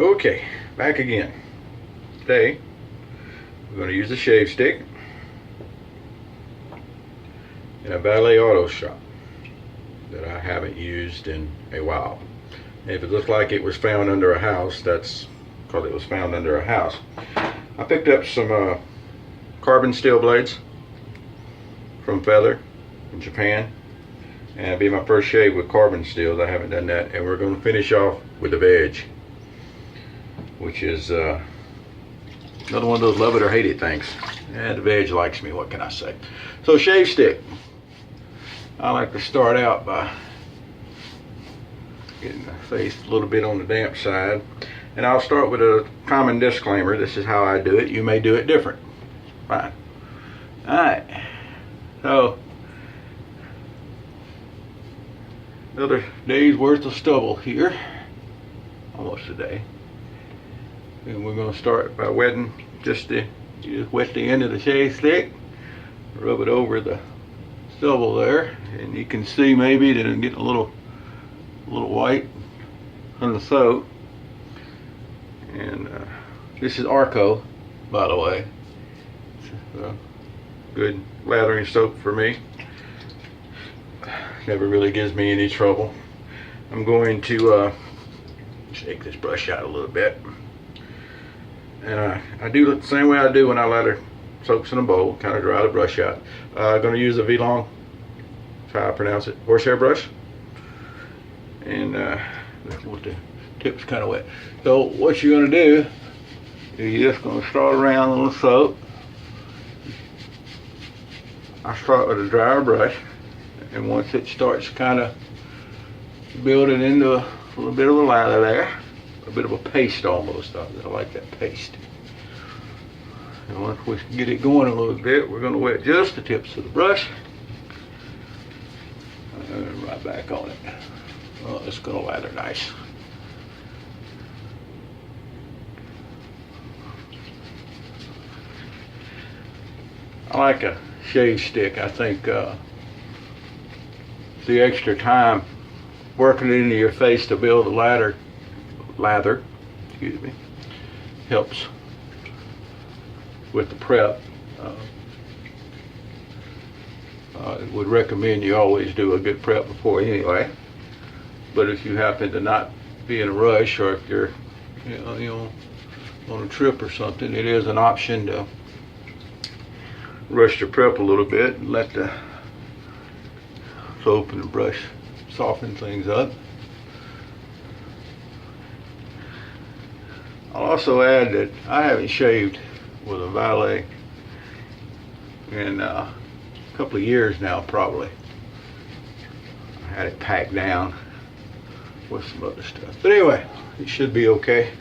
Okay, back again. Today, we're going to use a shave stick and a Valet Auto Strop that I haven't used in a while. And if it looks like it was found under a house, that's because it was found under a house. I picked up some carbon steel blades from Feather in Japan, and it'll be my first shave with carbon steels. I haven't done that, and we're going to finish off with the veg, which is another one of those love it or hate it things. And the veg likes me, what can I say? So shave stick, I like to start out by getting the face a little bit on the damp side, and I'll start with a common disclaimer. This is how I do it. You may do it different. Fine. Alright, so another day's worth of stubble here, almost a day. And we're going to start by wetting you just wet the end of the shave stick, rub it over the stubble there, and you can see maybe that it's getting a little white on the soap. And this is Arco, by the way. It's a good lathering soap for me. Never really gives me any trouble. I'm going to shake this brush out a little bit. And I do it the same way I do when I lather soaps in a bowl, kind of dry the brush out. I'm going to use a V-long, that's how I pronounce it, horsehair brush. And with the tip's kind of wet. So what you're going to do is you're just going to start around on the soap. I start with a drier brush, and once it starts kind of building into a little bit of a lather there, a bit of a paste almost. I like that paste. And once we get it going a little bit, we're going to wet just the tips of the brush. And right back on it. Well, it's going to lather nice. I like a shave stick. I think the extra time working it into your face to build a lather, excuse me, helps with the prep. I would recommend you always do a good prep before anyway. But if you happen to not be in a rush, or if you're you know on a trip or something, it is an option to rush your prep a little bit and let the soap and the brush soften things up. I'll also add that I haven't shaved with a Valet in a couple of years now, probably. I had it packed down with some other stuff. But anyway, it should be okay.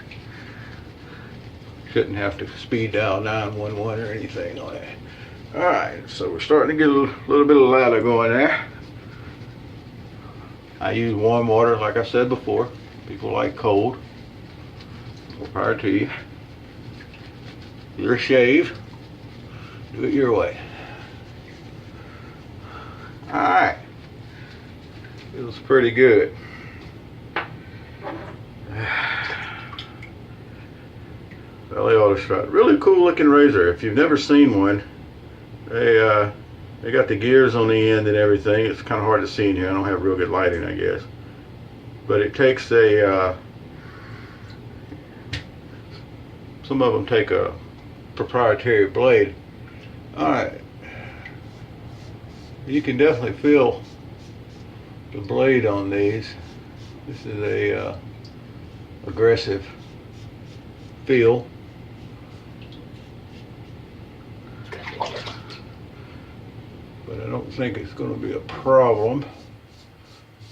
Shouldn't have to speed dial 911 or anything on it. Alright, so we're starting to get a little bit of lather going there. I use warm water, like I said before. People like cold. More power to you. Your shave, do it your way. Alright, feels pretty good. Valet Auto Strop, really cool looking razor. If you've never seen one, they got the gears on the end and everything. It's kind of hard to see in here. I don't have real good lighting, I guess. But it takes a some of them take a proprietary blade. Alright, you can definitely feel the blade on these. This is a aggressive feel. But I don't think it's going to be a problem.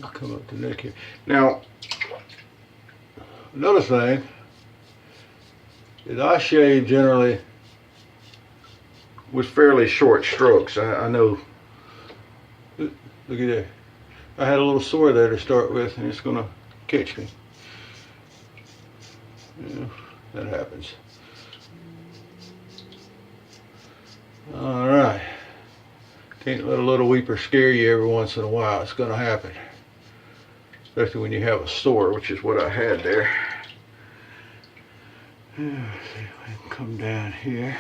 I'll come up to the neck here. Now, another thing is I shave generally with fairly short strokes. I know, look at that. I had a little sore there to start with, and it's going to catch me. Yeah, that happens. Alright. Can't let a little weeper scare you every once in a while. It's going to happen. Especially when you have a sore, which is what I had there. Let's see if I can come down here.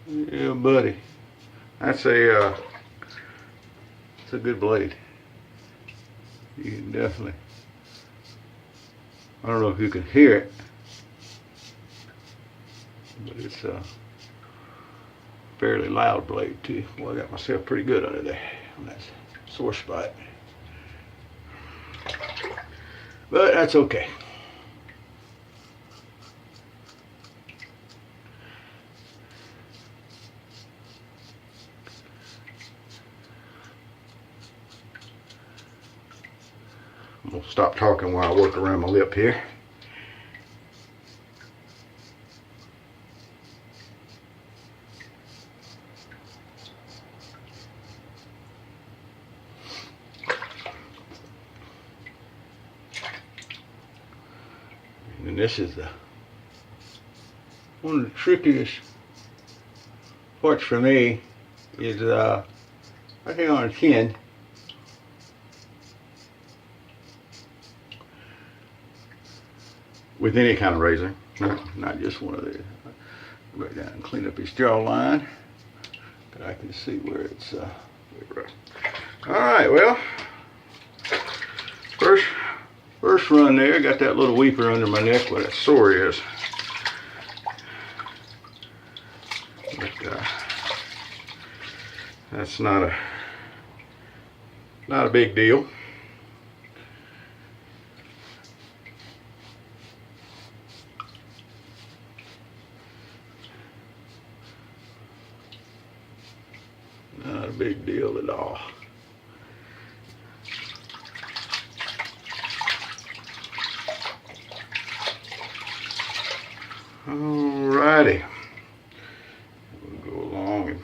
Yeah, buddy. That's it's a good blade. You can definitely, I don't know if you can hear it, but it's a fairly loud blade too. Well, I got myself pretty good under there on that sore spot. But that's okay. I'm gonna stop talking while I work around my lip here. And this is one of the trickiest parts for me is right here on the chin. With any kind of razor, not just one of these. Right down and clean up his jawline, but I can see where it's rough. All right, well, first run there, got that little weeper under my neck where that sore is. But that's not a big deal. Not a big deal at all. Alrighty. We'll go along and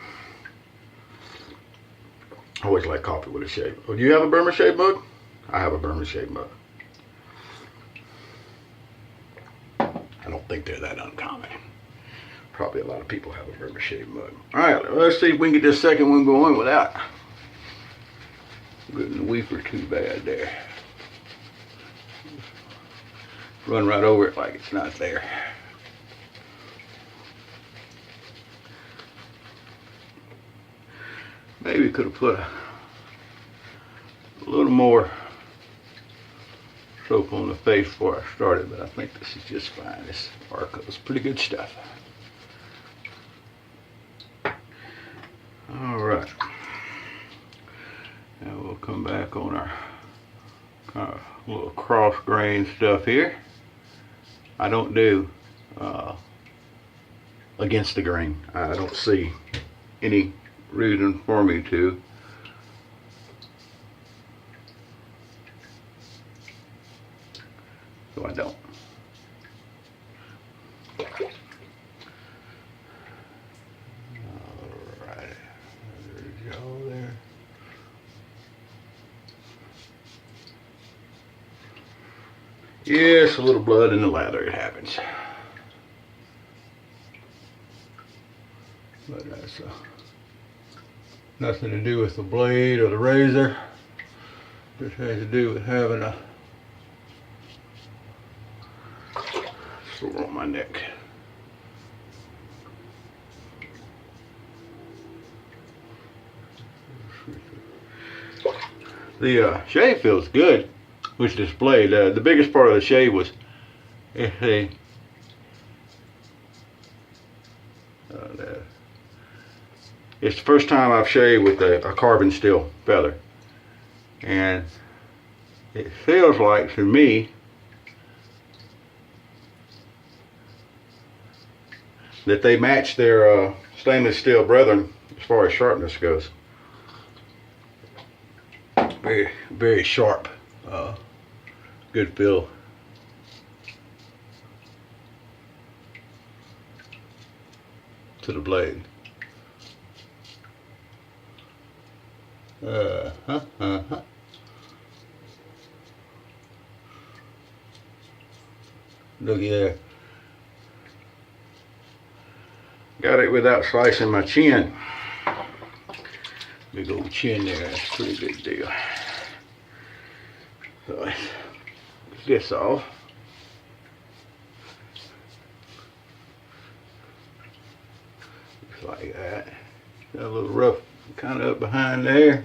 I always like coffee with a shave. Oh, do you have a Burma shave mug? I have a Burma shave mug. I don't think they're that uncommon. Probably a lot of people have a Burma shave mug. Alright, let's see if we can get this second one going without getting the weeper too bad there. Run right over it like it's not there. Maybe could have put a little more soap on the face before I started, but I think this is just fine. This Arco is pretty good stuff. Alright, now we'll come back on our kind of little cross grain stuff here. I don't do against the grain. I don't see any reason for me to. So I don't. Yes, a little blood in the lather, it happens. But that's nothing to do with the blade or the razor. Just has to do with having a sore on my neck. The shave feels good. Which displayed the biggest part of the shave was it's the first time I've shaved with a carbon steel feather, and it feels like to me that they match their stainless steel brethren as far as sharpness goes. Very, very sharp. Good feel. To the blade. Looky there. Got it without slicing my chin. Big old chin there, that's a pretty big deal. So let's get this off. Looks like that. Got a little rough kind of up behind there.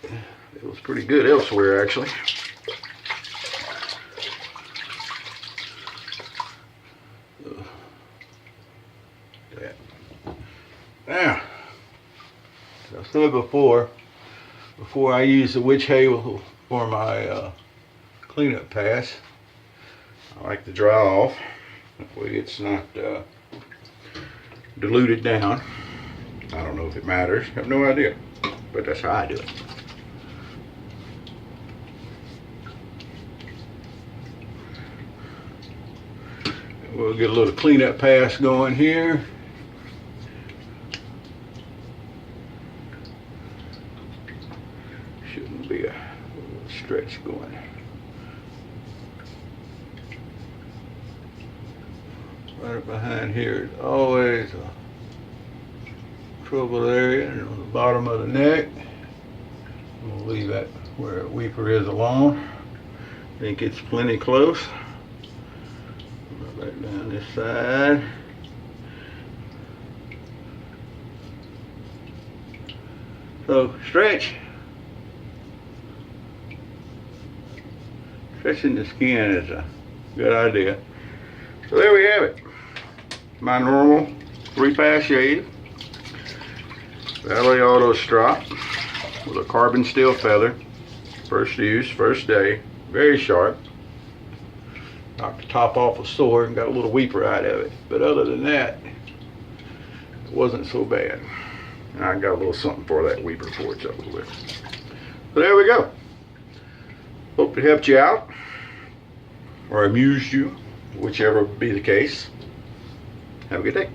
It was pretty good elsewhere actually. Now, as I said before I use the witch hazel for my cleanup pass, I like to dry off. That way it's not diluted down. I don't know if it matters. I have no idea. But that's how I do it. We'll get a little cleanup pass going here. Shouldn't be a little stretch going. Right behind here is always a trouble area, and on the bottom of the neck. We'll leave that where a weeper is alone. I think it's plenty close. Right down this side. So stretch. Stretching the skin is a good idea. So there we have it. My normal 3-pass shave. Valet Auto Strop with a carbon steel feather. First use, first day. Very sharp. Knocked the top off a sword and got a little weeper out of it. But other than that, it wasn't so bad. And I got a little something for that weeper before it's over with. So there we go. Hope it helped you out or amused you, whichever be the case. Have a good day.